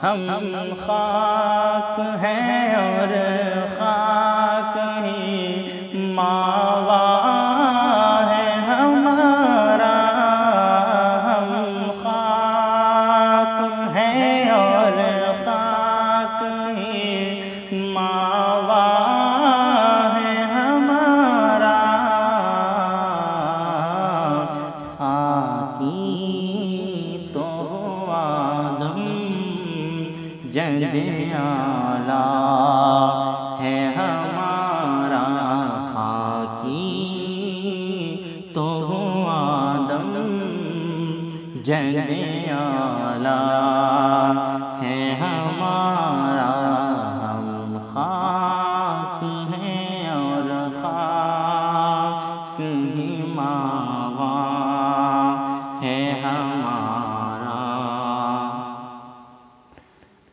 ہم خاک ہیں اور خاک ہی ماوا ہے ہمارا، ہم خاک ہیں اور خاک ہی ماوا ہے ہمارا، خاکی تو آدم جد اعلیٰ ہے ہمارا، خاکی تو آدم جد اعلیٰ ہے ہمارا، ہم خاک ہیں اور خاک ہی ماوا ہے ہمارا۔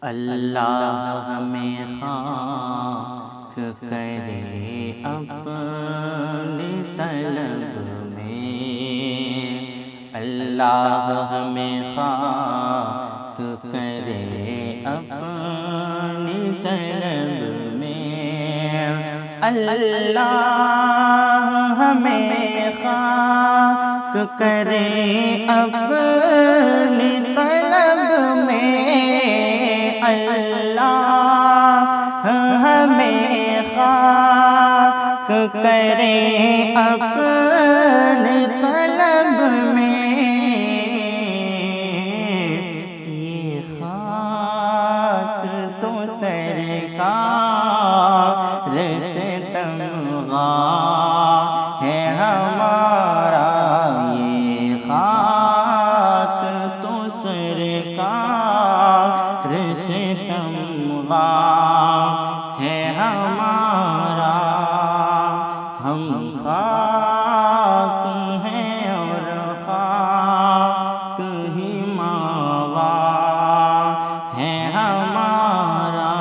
اللہ ہمیں خاک کرے اپنی طلب میں، اللہ ہمیں خاک کرے اپنی طلب میں، اللہ ہمیں خاک کرے اپنی طلب میں، اللہ ہمیں خاک کرے اپنی طلب میں، یہ خاک تو سرکار سے تمغا ہے ہمارا، یہ خاک تو سرکار سے تمغا ہے ہمارا، ہم خاک ہیں اور خاک ہی ماوا ہے ہمارا،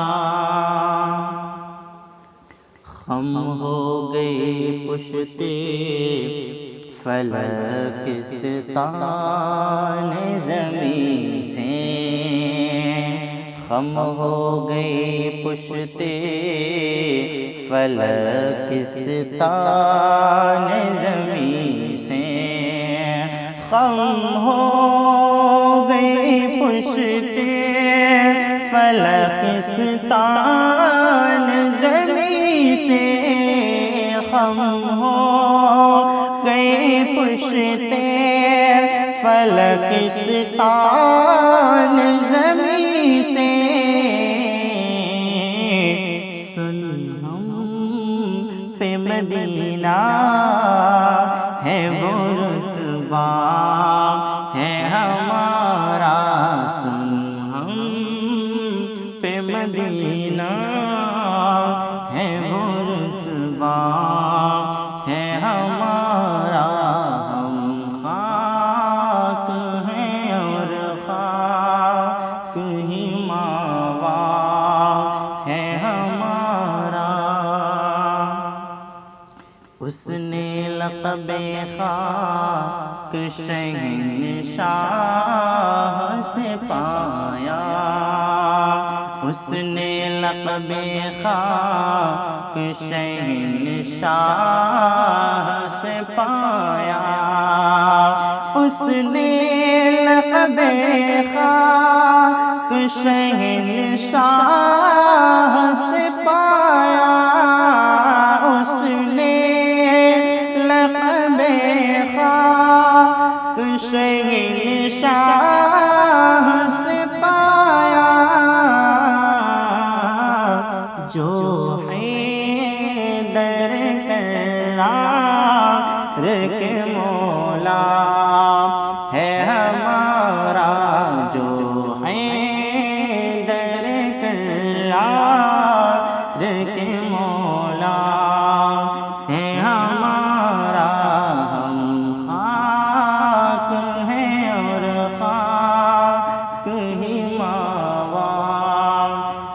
ہم ہو گئے پشتے فلکستان زمین سے، ہم ہو گئے پشتے فلکستان زمین سے، ہم ہو گئے پشتے فلکستان زمین سے، ہم ہو گئے پشتے فلکستان زمین سے، سن ہم پہ مدینہ ہے وہ رتبہ ہے ہمارا، سن ہم پہ مدینہ ہے وہ رتبہ ہے ہمارا، ہم خاک ہیں اور خاک ہی ماوا ہے ہمارا، اس نے لقب خاک شہنشاہ سے پایا، اس نے لقب خاک شہنشاہ سے پایا، اس نے لقب خاک شہنشاہ سے پایا، اس نے لقب خاک شہنشاہ سے پایا، جو حیدر کرار کے مولا ہے ہمارا، جو حیدر کرار کے مولا ہے ہمارا، ہم خاک ہیں اور خاک ہی ماوا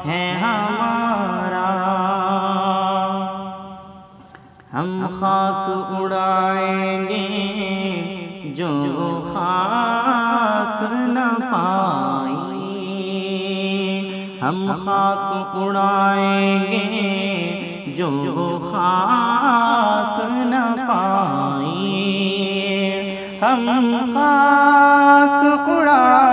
ہے ہمارا، ہم خاک اڑائیں گے جو خاک نہ پائی، ہم خاک اڑائیں گے جو وہ خاک نہ پائی، ہم خاک اڑائیں